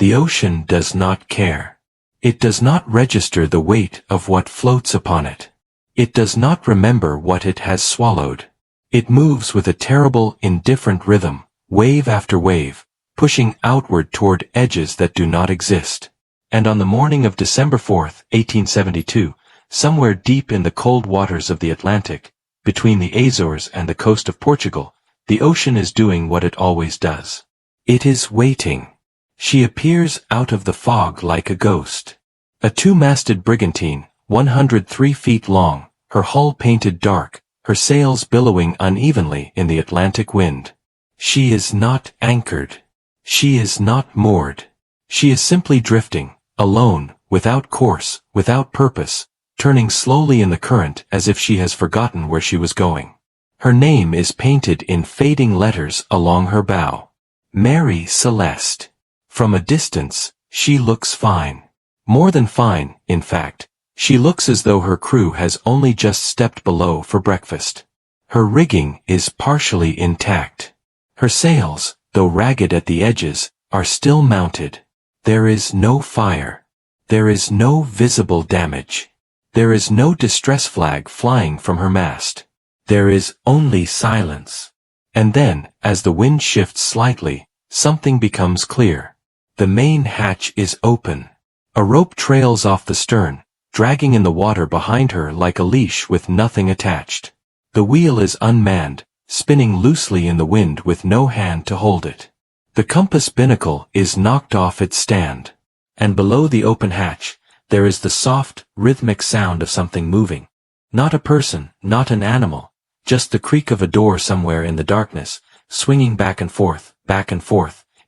The ocean does not care. It does not register the weight of what floats upon it. It does not remember what it has swallowed. It moves with a terrible, indifferent rhythm, wave after wave, pushing outward toward edges that do not exist. And on the morning of December 4, 1872, somewhere deep in the cold waters of the Atlantic, between the Azores and the coast of Portugal, the ocean is doing what it always does. It is waiting. She appears out of the fog like a ghost. A two-masted brigantine, 103 feet long, her hull painted dark, her sails billowing unevenly in the Atlantic wind. She is not anchored. She is not moored. She is simply drifting, alone, without course, without purpose, turning slowly in the current as if she has forgotten where she was going. Her name is painted in fading letters along her bow. Mary Celeste. From a distance, she looks fine. More than fine, in fact. She looks as though her crew has only just stepped below for breakfast. Her rigging is partially intact. Her sails, though ragged at the edges, are still mounted. There is no fire. There is no visible damage. There is no distress flag flying from her mast. There is only silence. And then, as the wind shifts slightly, something becomes clear. The main hatch is open. A rope trails off the stern, dragging in the water behind her like a leash with nothing attached. The wheel is unmanned, spinning loosely in the wind with no hand to hold it. The compass binnacle is knocked off its stand. And below the open hatch, there is the soft, rhythmic sound of something moving. Not a person, not an animal, just the creak of a door somewhere in the darkness, swinging back and forth,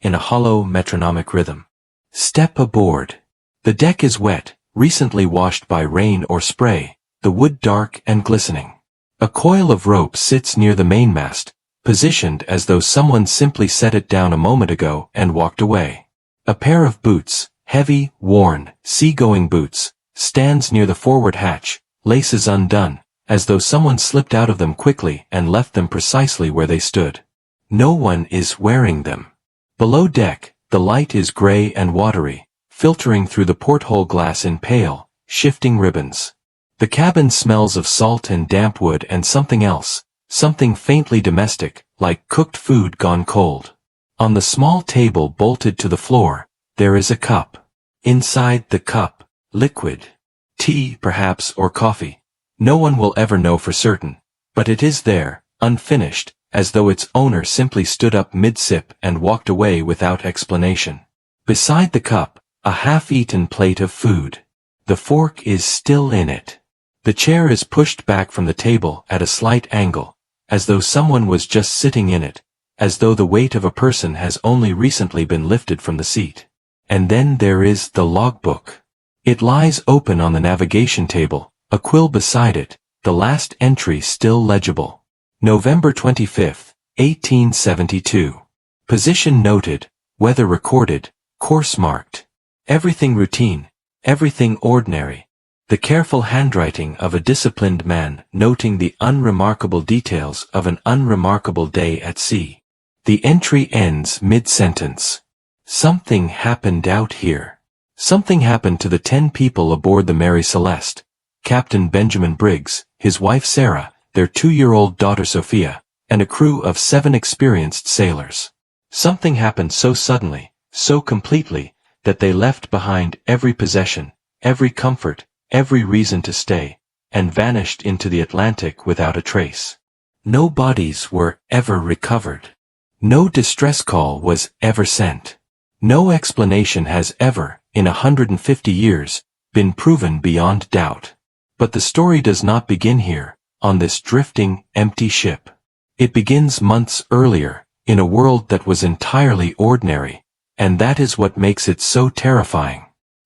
in a hollow metronomic rhythm. Step aboard. The deck is wet, recently washed by rain or spray, the wood dark and glistening. A coil of rope sits near the mainmast, positioned as though someone simply set it down a moment ago and walked away. A pair of boots, heavy, worn, sea-going boots, stands near the forward hatch, laces undone, as though someone slipped out of them quickly and left them precisely where they stood. No one is wearing them. Below deck, the light is gray and watery, filtering through the porthole glass in pale, shifting ribbons. The cabin smells of salt and damp wood and something else, something faintly domestic, like cooked food gone cold. On the small table bolted to the floor, there is a cup. Inside the cup, liquid. Tea, perhaps, or coffee. No one will ever know for certain, but it is there, unfinished, as though its owner simply stood up mid-sip and walked away without explanation. Beside the cup, a half-eaten plate of food. The fork is still in it. The chair is pushed back from the table at a slight angle, as though someone was just sitting in it, as though the weight of a person has only recently been lifted from the seat. And then there is the logbook. It lies open on the navigation table, a quill beside it, the last entry still legible. November 25, 1872. Position noted, weather recorded, course marked. Everything routine, everything ordinary. The careful handwriting of a disciplined man noting the unremarkable details of an unremarkable day at sea. The entry ends mid-sentence. Something happened out here. Something happened to the 10 people aboard the Mary Celeste. Captain Benjamin Briggs, his wife Sarah, their 2-year-old daughter Sophia, and a crew of 7 experienced sailors. Something happened so suddenly, so completely, that they left behind every possession, every comfort, every reason to stay, and vanished into the Atlantic without a trace. No bodies were ever recovered. No distress call was ever sent. No explanation has ever, in 150 years, been proven beyond doubt. But the story does not begin here, on this drifting, empty ship. It begins months earlier, in a world that was entirely ordinary, and that is what makes it so terrifying.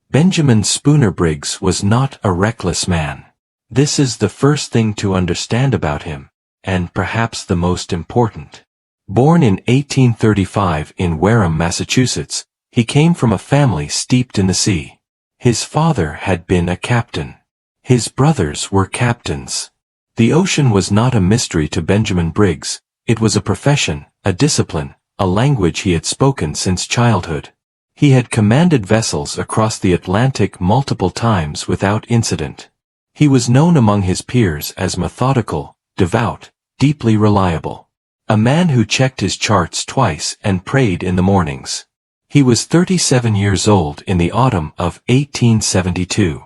Benjamin Spooner Briggs was not a reckless man. This is the first thing to understand about him, and perhaps the most important. Born in 1835 in Wareham, Massachusetts, he came from a family steeped in the sea. His father had been a captain. His brothers were captains. The ocean was not a mystery to Benjamin Briggs. It was a profession, a discipline, a language he had spoken since childhood. He had commanded vessels across the Atlantic multiple times without incident. He was known among his peers as methodical, devout, deeply reliable. A man who checked his charts twice and prayed in the mornings. He was 37 years old in the autumn of 1872.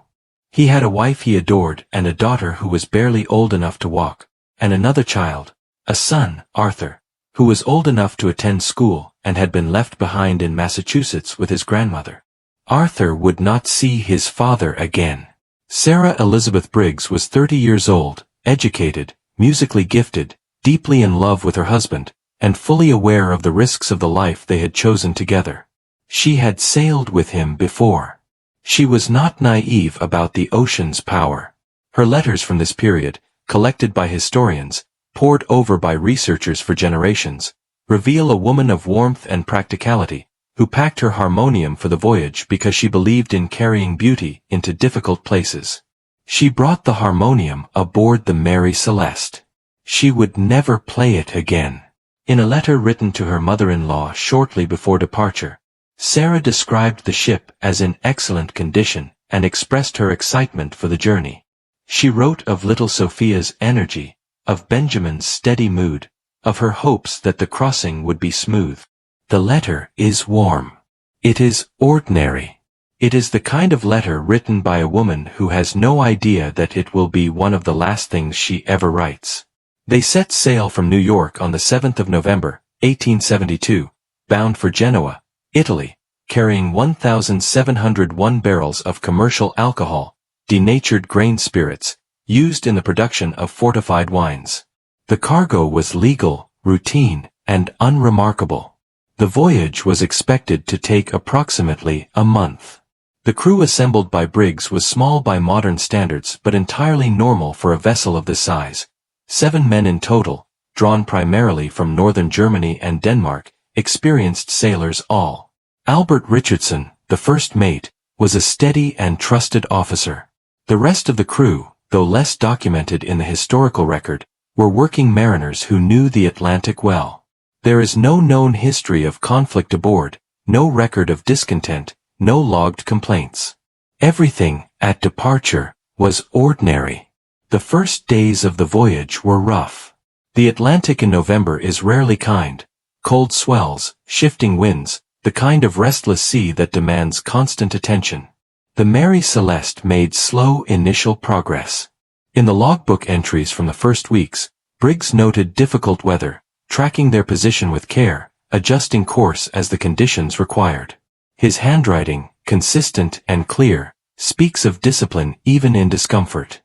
He had a wife he adored and a daughter who was barely old enough to walk, and another child, a son, Arthur, who was old enough to attend school and had been left behind in Massachusetts with his grandmother. Arthur would not see his father again. Sarah Elizabeth Briggs was 30 years old, educated, musically gifted, deeply in love with her husband, and fully aware of the risks of the life they had chosen together. She had sailed with him before. She was not naive about the ocean's power. Her letters from this period, collected by historians, pored over by researchers for generations, reveal a woman of warmth and practicality, who packed her harmonium for the voyage because she believed in carrying beauty into difficult places. She brought the harmonium aboard the Mary Celeste. She would never play it again. In a letter written to her mother-in-law shortly before departure, Sarah described the ship as in excellent condition and expressed her excitement for the journey. She wrote of little Sophia's energy, of Benjamin's steady mood, of her hopes that the crossing would be smooth. The letter is warm. It is ordinary. It is the kind of letter written by a woman who has no idea that it will be one of the last things she ever writes. They set sail from New York on the 7th of November, 1872, bound for Genoa, Italy, carrying 1,701 barrels of commercial alcohol, denatured grain spirits, used in the production of fortified wines. The cargo was legal, routine, and unremarkable. The voyage was expected to take approximately a month. The crew assembled by Briggs was small by modern standards but entirely normal for a vessel of this size. 7 men in total, drawn primarily from northern Germany and Denmark, experienced sailors all. Albert Richardson, the first mate, was a steady and trusted officer. The rest of the crew, though less documented in the historical record, were working mariners who knew the Atlantic well. There is no known history of conflict aboard, no record of discontent, no logged complaints. Everything, at departure, was ordinary. The first days of the voyage were rough. The Atlantic in November is rarely kind. Cold swells, shifting winds, the kind of restless sea that demands constant attention. The Mary Celeste made slow initial progress. In the logbook entries from the first weeks, Briggs noted difficult weather, tracking their position with care, adjusting course as the conditions required. His handwriting, consistent and clear, speaks of discipline even in discomfort.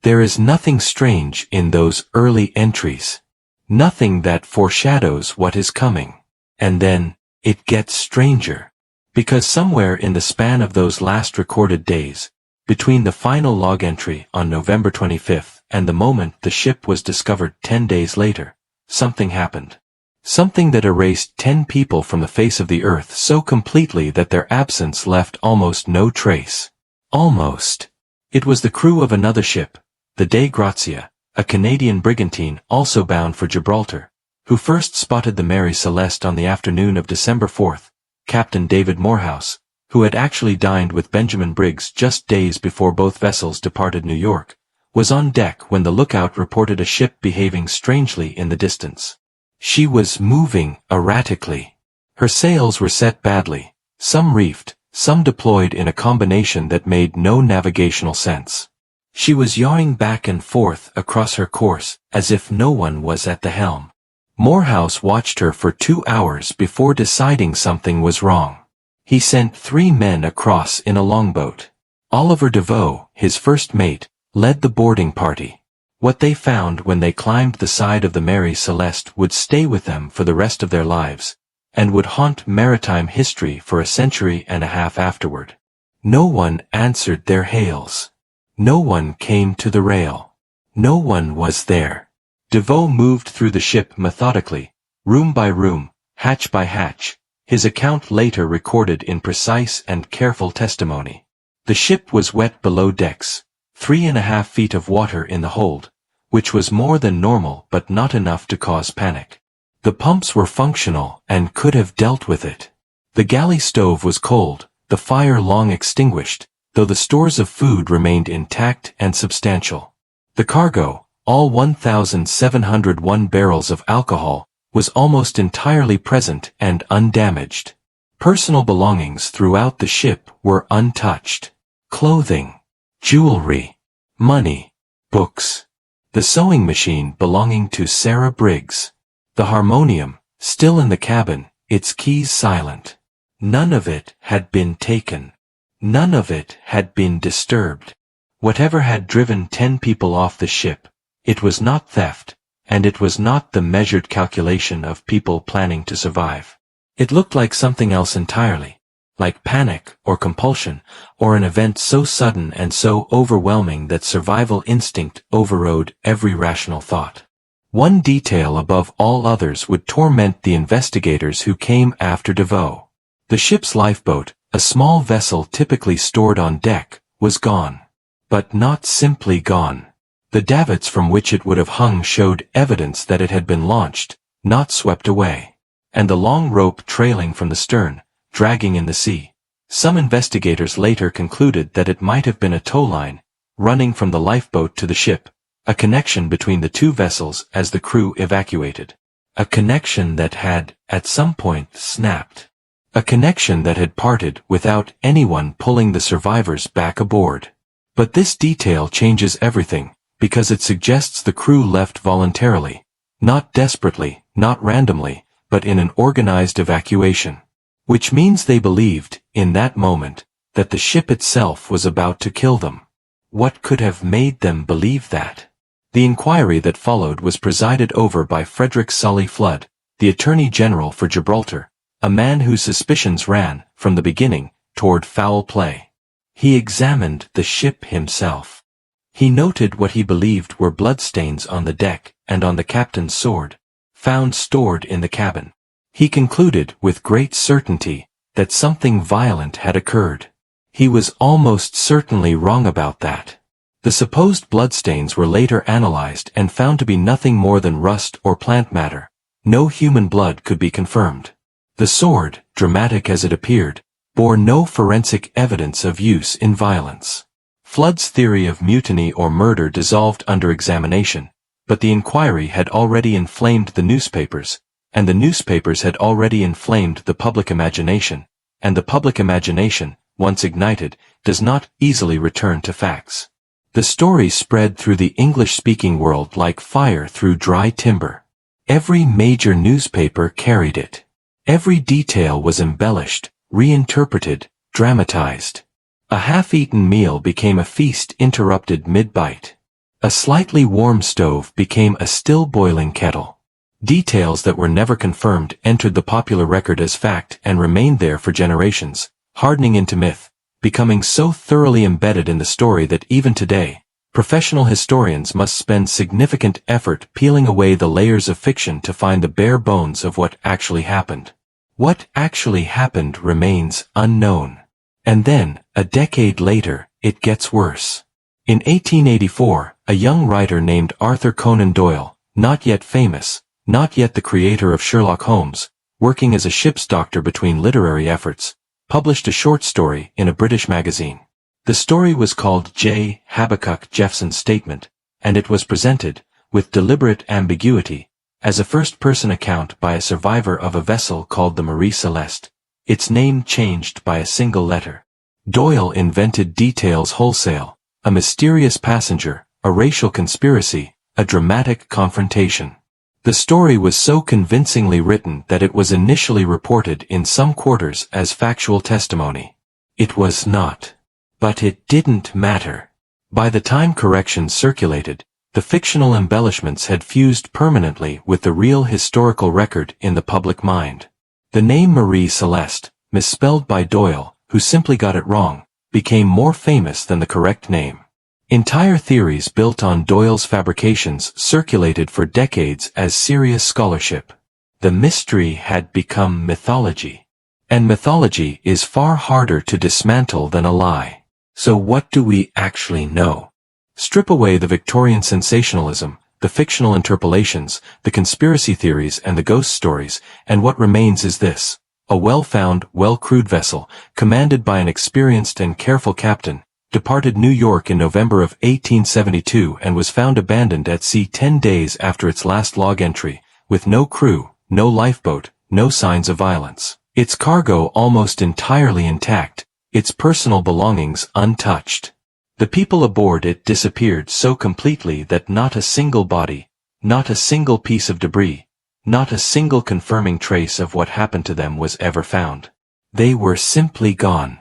There is nothing strange in those early entries. Nothing that foreshadows what is coming. And then, it gets stranger. Because somewhere in the span of those last recorded days, between the final log entry on November 25th and the moment the ship was discovered 10 days later, something happened. Something that erased 10 people from the face of the earth so completely that their absence left almost no trace. Almost. It was the crew of another ship, the Dei Grazia, a Canadian brigantine also bound for Gibraltar, who first spotted the Mary Celeste on the afternoon of December 4th, Captain David Morehouse, who had actually dined with Benjamin Briggs just days before both vessels departed New York, was on deck when the lookout reported a ship behaving strangely in the distance. She was moving erratically. Her sails were set badly, some reefed, some deployed in a combination that made no navigational sense. She was yawing back and forth across her course, as if no one was at the helm. Morehouse watched her for 2 hours before deciding something was wrong. He sent 3 men across in a longboat. Oliver DeVoe, his first mate, led the boarding party. What they found when they climbed the side of the Mary Celeste would stay with them for the rest of their lives, and would haunt maritime history for a century and a half afterward. No one answered their hails. No one came to the rail. No one was there. DeVoe moved through the ship methodically, room by room, hatch by hatch, his account later recorded in precise and careful testimony. The ship was wet below decks, 3.5 feet of water in the hold, which was more than normal but not enough to cause panic. The pumps were functional and could have dealt with it. The galley stove was cold, the fire long extinguished, though the stores of food remained intact and substantial. The cargo, all 1,701 barrels of alcohol, was almost entirely present and undamaged. Personal belongings throughout the ship were untouched. Clothing, jewelry, money, books, the sewing machine belonging to Sarah Briggs, the harmonium, still in the cabin, its keys silent. None of it had been taken. None of it had been disturbed. Whatever had driven 10 people off the ship, it was not theft, and it was not the measured calculation of people planning to survive. It looked like something else entirely, like panic or compulsion, or an event so sudden and so overwhelming that survival instinct overrode every rational thought. One detail above all others would torment the investigators who came after DeVoe. The ship's lifeboat, a small vessel typically stored on deck, was gone. But not simply gone. The davits from which it would have hung showed evidence that it had been launched, not swept away. And the long rope trailing from the stern, dragging in the sea. Some investigators later concluded that it might have been a tow line, running from the lifeboat to the ship, a connection between the two vessels as the crew evacuated. A connection that had, at some point, snapped. A connection that had parted without anyone pulling the survivors back aboard. But this detail changes everything, because it suggests the crew left voluntarily, not desperately, not randomly, but in an organized evacuation. Which means they believed, in that moment, that the ship itself was about to kill them. What could have made them believe that? The inquiry that followed was presided over by Frederick Sully Flood, the Attorney General for Gibraltar, a man whose suspicions ran, from the beginning, toward foul play. He examined the ship himself. He noted what he believed were bloodstains on the deck and on the captain's sword, found stored in the cabin. He concluded with great certainty that something violent had occurred. He was almost certainly wrong about that. The supposed bloodstains were later analyzed and found to be nothing more than rust or plant matter. No human blood could be confirmed. The sword, dramatic as it appeared, bore no forensic evidence of use in violence. Flood's theory of mutiny or murder dissolved under examination, but the inquiry had already inflamed the newspapers, and the newspapers had already inflamed the public imagination, and the public imagination, once ignited, does not easily return to facts. The story spread through the English-speaking world like fire through dry timber. Every major newspaper carried it. Every detail was embellished, reinterpreted, dramatized. A half-eaten meal became a feast interrupted mid-bite. A slightly warm stove became a still-boiling kettle. Details that were never confirmed entered the popular record as fact and remained there for generations, hardening into myth, becoming so thoroughly embedded in the story that even today, professional historians must spend significant effort peeling away the layers of fiction to find the bare bones of what actually happened. What actually happened remains unknown. And then, a decade later, it gets worse. In 1884, a young writer named Arthur Conan Doyle, not yet famous, not yet the creator of Sherlock Holmes, working as a ship's doctor between literary efforts, published a short story in a British magazine. The story was called J. Habakkuk Jeffson's Statement, and it was presented, with deliberate ambiguity, as a first-person account by a survivor of a vessel called the Mary Celeste, its name changed by a single letter. Doyle invented details wholesale, a mysterious passenger, a racial conspiracy, a dramatic confrontation. The story was so convincingly written that it was initially reported in some quarters as factual testimony. It was not. But it didn't matter. By the time corrections circulated, the fictional embellishments had fused permanently with the real historical record in the public mind. The name Mary Celeste, misspelled by Doyle, who simply got it wrong, became more famous than the correct name. Entire theories built on Doyle's fabrications circulated for decades as serious scholarship. The mystery had become mythology. And mythology is far harder to dismantle than a lie. So what do we actually know? Strip away the Victorian sensationalism, the fictional interpolations, the conspiracy theories and the ghost stories, and what remains is this. A well-found, well-crewed vessel, commanded by an experienced and careful captain, departed New York in November of 1872 and was found abandoned at sea 10 days after its last log entry, with no crew, no lifeboat, no signs of violence, its cargo almost entirely intact, its personal belongings untouched. The people aboard it disappeared so completely that not a single body, not a single piece of debris, not a single confirming trace of what happened to them was ever found. They were simply gone.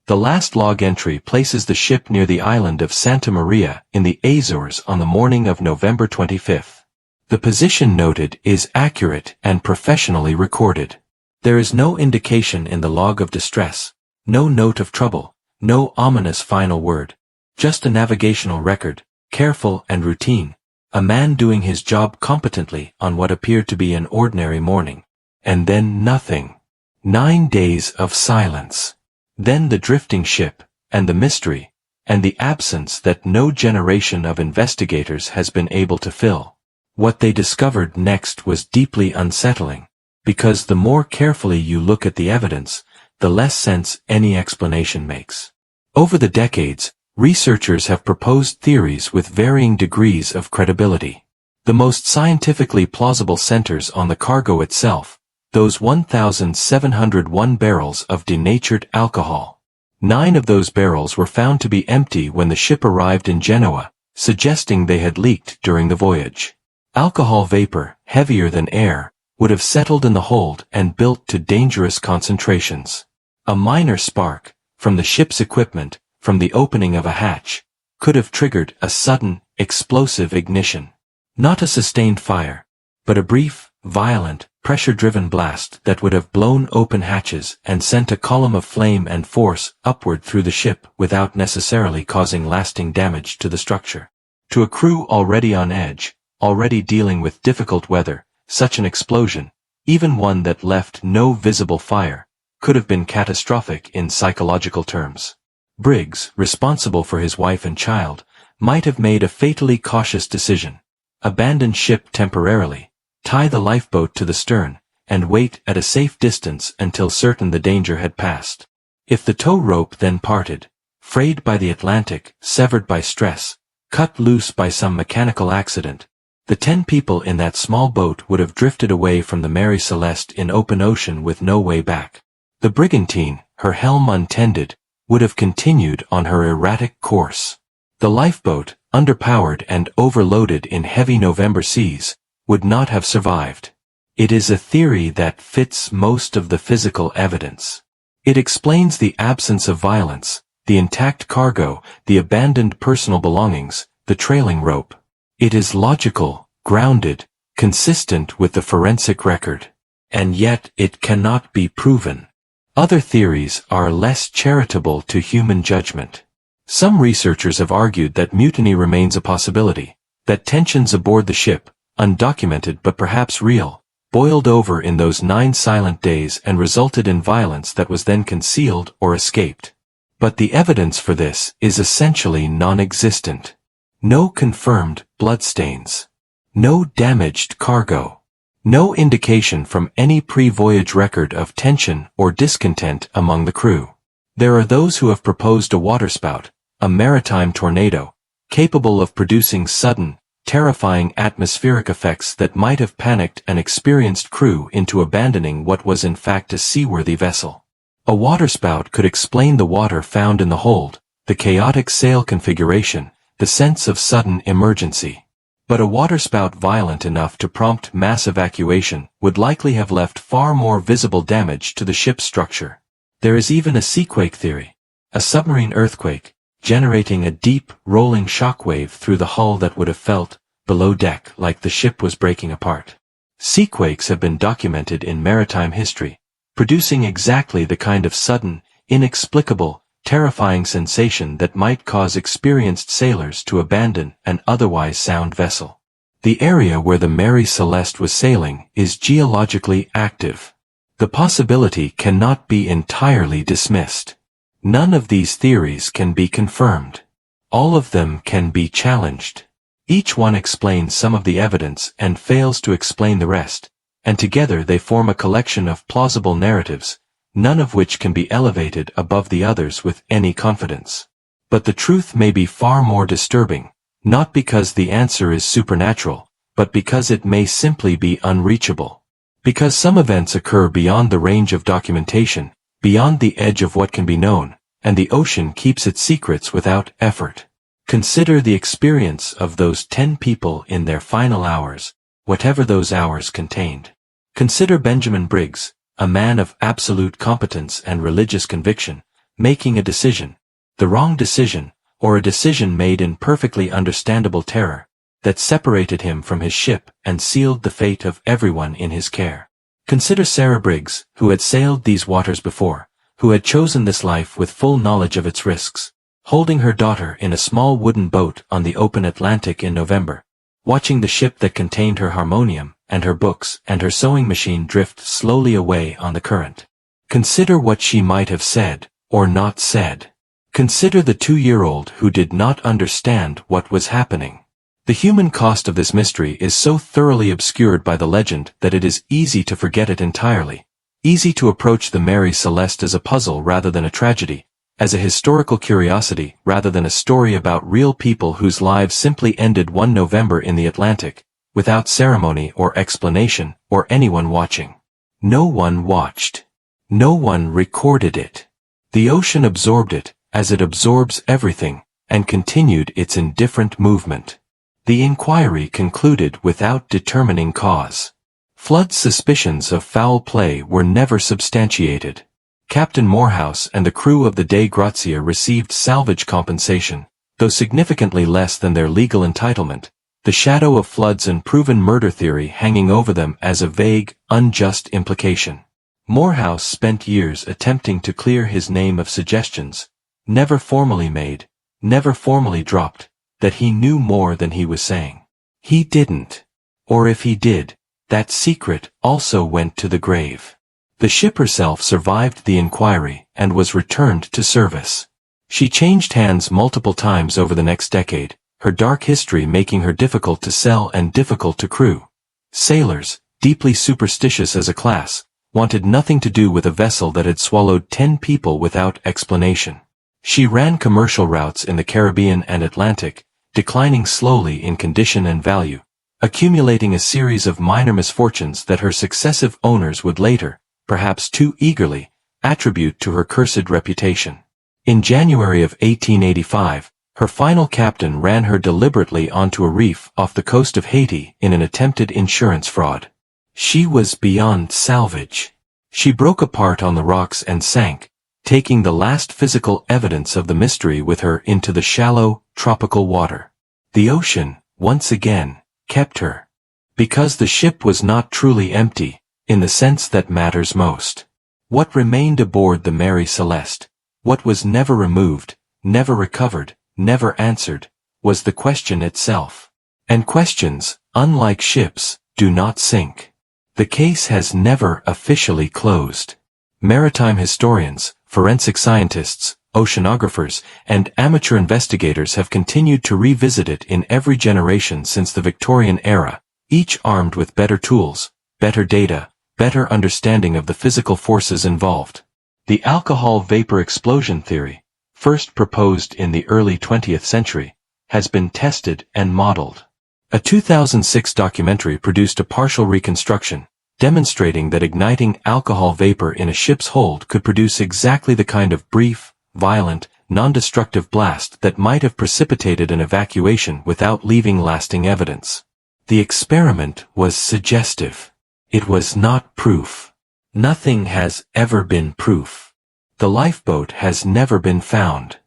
The last log entry places the ship near the island of Santa Maria in the Azores on the morning of November 25th. The position noted is accurate and professionally recorded. There is no indication in the log of distress, no note of trouble, no ominous final word, just a navigational record, careful and routine, a man doing his job competently on what appeared to be an ordinary morning. And then nothing. 9 days of silence. Then the drifting ship, and the mystery, and the absence that no generation of investigators has been able to fill. What they discovered next was deeply unsettling, because the more carefully you look at the evidence, the less sense any explanation makes. Over the decades, researchers have proposed theories with varying degrees of credibility. The most scientifically plausible centers on the cargo itself, those 1,701 barrels of denatured alcohol. 9 of those barrels were found to be empty when the ship arrived in Genoa, suggesting they had leaked during the voyage. Alcohol vapor, heavier than air, would have settled in the hold and built to dangerous concentrations. A minor spark, from the ship's equipment, from the opening of a hatch, could have triggered a sudden, explosive ignition. Not a sustained fire, but a brief, violent, pressure-driven blast that would have blown open hatches and sent a column of flame and force upward through the ship without necessarily causing lasting damage to the structure. To a crew already on edge, already dealing with difficult weather, such an explosion, even one that left no visible fire, could have been catastrophic in psychological terms. Briggs, responsible for his wife and child, might have made a fatally cautious decision. Abandon ship temporarily, tie the lifeboat to the stern, and wait at a safe distance until certain the danger had passed. If the tow rope then parted, frayed by the Atlantic, severed by stress, cut loose by some mechanical accident, the 10 people in that small boat would have drifted away from the Mary Celeste in open ocean with no way back. The brigantine, her helm untended, would have continued on her erratic course. The lifeboat, underpowered and overloaded in heavy November seas, would not have survived. It is a theory that fits most of the physical evidence. It explains the absence of violence, the intact cargo, the abandoned personal belongings, the trailing rope. It is logical, grounded, consistent with the forensic record. And yet it cannot be proven. Other theories are less charitable to human judgment. Some researchers have argued that mutiny remains a possibility, that tensions aboard the ship, undocumented but perhaps real, boiled over in those 9 silent days and resulted in violence that was then concealed or escaped. But the evidence for this is essentially non-existent. No confirmed bloodstains. No damaged cargo. No indication from any pre-voyage record of tension or discontent among the crew. There are those who have proposed a waterspout, a maritime tornado, capable of producing sudden, terrifying atmospheric effects that might have panicked an experienced crew into abandoning what was in fact a seaworthy vessel. A waterspout could explain the water found in the hold, the chaotic sail configuration, the sense of sudden emergency. But a waterspout violent enough to prompt mass evacuation would likely have left far more visible damage to the ship's structure. There is even a seaquake theory, a submarine earthquake, generating a deep, rolling shockwave through the hull that would have felt, below deck, like the ship was breaking apart. Seaquakes have been documented in maritime history, producing exactly the kind of sudden, inexplicable, terrifying sensation that might cause experienced sailors to abandon an otherwise sound vessel. The area where the Mary Celeste was sailing is geologically active. The possibility cannot be entirely dismissed. None of these theories can be confirmed. All of them can be challenged. Each one explains some of the evidence and fails to explain the rest, and together they form a collection of plausible narratives, none of which can be elevated above the others with any confidence. But the truth may be far more disturbing, not because the answer is supernatural, but because it may simply be unreachable. Because some events occur beyond the range of documentation, beyond the edge of what can be known, and the ocean keeps its secrets without effort. Consider the experience of those 10 people in their final hours, whatever those hours contained. Consider Benjamin Briggs, a man of absolute competence and religious conviction, making a decision, the wrong decision, or a decision made in perfectly understandable terror, that separated him from his ship and sealed the fate of everyone in his care. Consider Sarah Briggs, who had sailed these waters before, who had chosen this life with full knowledge of its risks, holding her daughter in a small wooden boat on the open Atlantic in November, watching the ship that contained her harmonium, and her books, and her sewing machine drift slowly away on the current. Consider what she might have said, or not said. Consider the 2-year-old who did not understand what was happening. The human cost of this mystery is so thoroughly obscured by the legend that it is easy to forget it entirely, easy to approach the Mary Celeste as a puzzle rather than a tragedy, as a historical curiosity rather than a story about real people whose lives simply ended one November in the Atlantic, without ceremony or explanation or anyone watching. No one watched. No one recorded it. The ocean absorbed it, as it absorbs everything, and continued its indifferent movement. The inquiry concluded without determining cause. Flood's suspicions of foul play were never substantiated. Captain Morehouse and the crew of the Dei Grazia received salvage compensation, though significantly less than their legal entitlement, the shadow of Flood's unproven murder theory hanging over them as a vague, unjust implication. Morehouse spent years attempting to clear his name of suggestions, never formally made, never formally dropped, that he knew more than he was saying. He didn't. Or if he did, that secret also went to the grave. The ship herself survived the inquiry and was returned to service. She changed hands multiple times over the next decade, her dark history making her difficult to sell and difficult to crew. Sailors, deeply superstitious as a class, wanted nothing to do with a vessel that had swallowed 10 people without explanation. She ran commercial routes in the Caribbean and Atlantic, declining slowly in condition and value, accumulating a series of minor misfortunes that her successive owners would later, perhaps too eagerly, attribute to her cursed reputation. In January of 1885, her final captain ran her deliberately onto a reef off the coast of Haiti in an attempted insurance fraud. She was beyond salvage. She broke apart on the rocks and sank, taking the last physical evidence of the mystery with her into the shallow, tropical water. The ocean, once again, kept her. Because the ship was not truly empty, in the sense that matters most. What remained aboard the Mary Celeste, what was never removed, never recovered, never answered, was the question itself. And questions, unlike ships, do not sink. The case has never officially closed. Maritime historians, forensic scientists, oceanographers, and amateur investigators have continued to revisit it in every generation since the Victorian era, each armed with better tools, better data, better understanding of the physical forces involved. The alcohol vapor explosion theory, first proposed in the early 20th century, has been tested and modeled. A 2006 documentary produced a partial reconstruction, demonstrating that igniting alcohol vapor in a ship's hold could produce exactly the kind of brief, violent, non-destructive blast that might have precipitated an evacuation without leaving lasting evidence. The experiment was suggestive. It was not proof. Nothing has ever been proof. The lifeboat has never been found.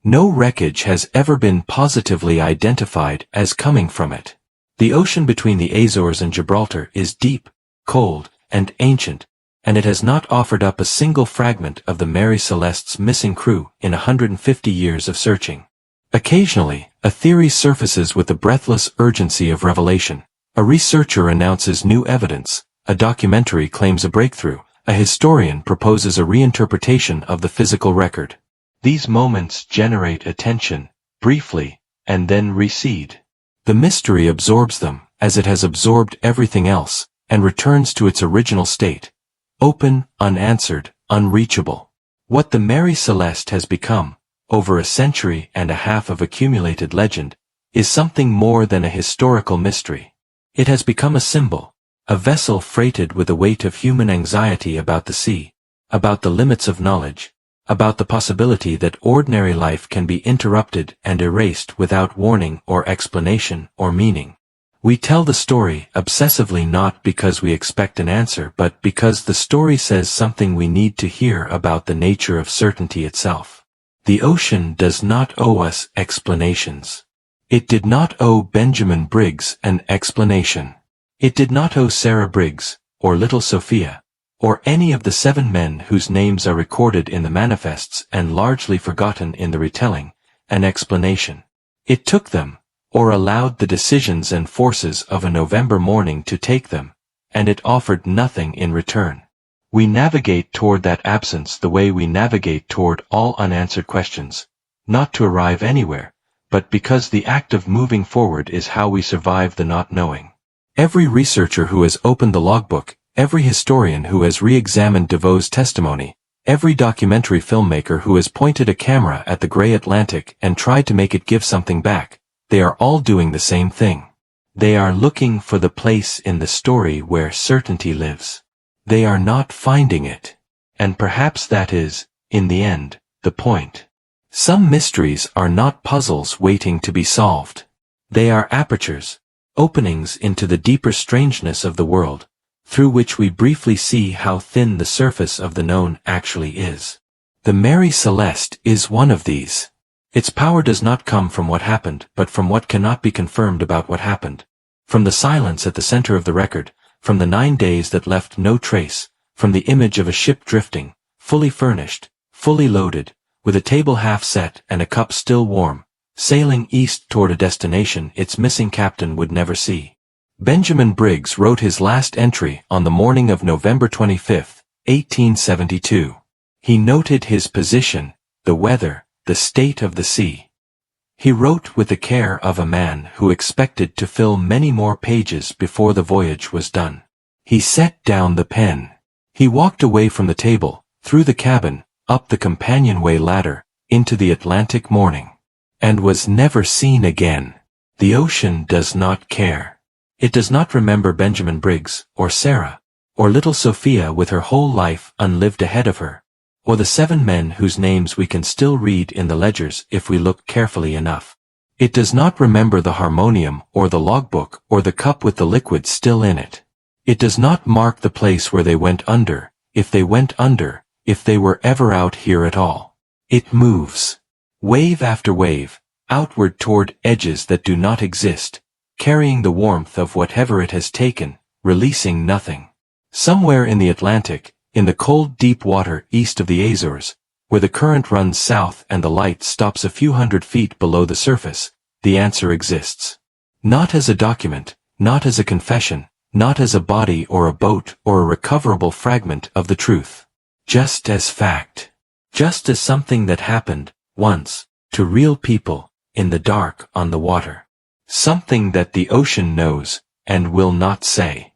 No wreckage has ever been positively identified as coming from it. The ocean between the Azores and Gibraltar is deep, cold, and ancient, and it has not offered up a single fragment of the Mary Celeste's missing crew in 150 years of searching. Occasionally, a theory surfaces with the breathless urgency of revelation. A researcher announces new evidence, a documentary claims a breakthrough, a historian proposes a reinterpretation of the physical record. These moments generate attention, briefly, and then recede. The mystery absorbs them, as it has absorbed everything else, and returns to its original state, open, unanswered, unreachable. What the Mary Celeste has become, over a century and a half of accumulated legend, is something more than a historical mystery. It has become a symbol, a vessel freighted with a weight of human anxiety about the sea, about the limits of knowledge, about the possibility that ordinary life can be interrupted and erased without warning or explanation or meaning. We tell the story obsessively not because we expect an answer but because the story says something we need to hear about the nature of certainty itself. The ocean does not owe us explanations. It did not owe Benjamin Briggs an explanation. It did not owe Sarah Briggs, or little Sophia, or any of the 7 men whose names are recorded in the manifests and largely forgotten in the retelling, an explanation. It took them, or allowed the decisions and forces of a November morning to take them, and it offered nothing in return. We navigate toward that absence the way we navigate toward all unanswered questions, not to arrive anywhere, but because the act of moving forward is how we survive the not knowing. Every researcher who has opened the logbook, every historian who has re-examined DeVoe's testimony, every documentary filmmaker who has pointed a camera at the gray Atlantic and tried to make it give something back, they are all doing the same thing. They are looking for the place in the story where certainty lives. They are not finding it. And perhaps that is, in the end, the point. Some mysteries are not puzzles waiting to be solved. They are apertures, openings into the deeper strangeness of the world, through which we briefly see how thin the surface of the known actually is. The Mary Celeste is one of these. Its power does not come from what happened, but from what cannot be confirmed about what happened. From the silence at the center of the record, from the 9 days that left no trace, from the image of a ship drifting, fully furnished, fully loaded, with a table half set and a cup still warm, sailing east toward a destination its missing captain would never see. Benjamin Briggs wrote his last entry on the morning of November 25, 1872. He noted his position, the weather, the state of the sea. He wrote with the care of a man who expected to fill many more pages before the voyage was done. He set down the pen. He walked away from the table, through the cabin, up the companionway ladder, into the Atlantic morning, and was never seen again. The ocean does not care. It does not remember Benjamin Briggs, or Sarah, or little Sophia with her whole life unlived ahead of her, or the 7 men whose names we can still read in the ledgers if we look carefully enough. It does not remember the harmonium or the logbook or the cup with the liquid still in it. It does not mark the place where they went under, if they went under, if they were ever out here at all. It moves, wave after wave, outward toward edges that do not exist, carrying the warmth of whatever it has taken, releasing nothing. Somewhere in the Atlantic, in the cold deep water east of the Azores, where the current runs south and the light stops a few hundred feet below the surface, the answer exists. Not as a document, not as a confession, not as a body or a boat or a recoverable fragment of the truth. Just as fact. Just as something that happened, once, to real people, in the dark on the water. Something that the ocean knows, and will not say.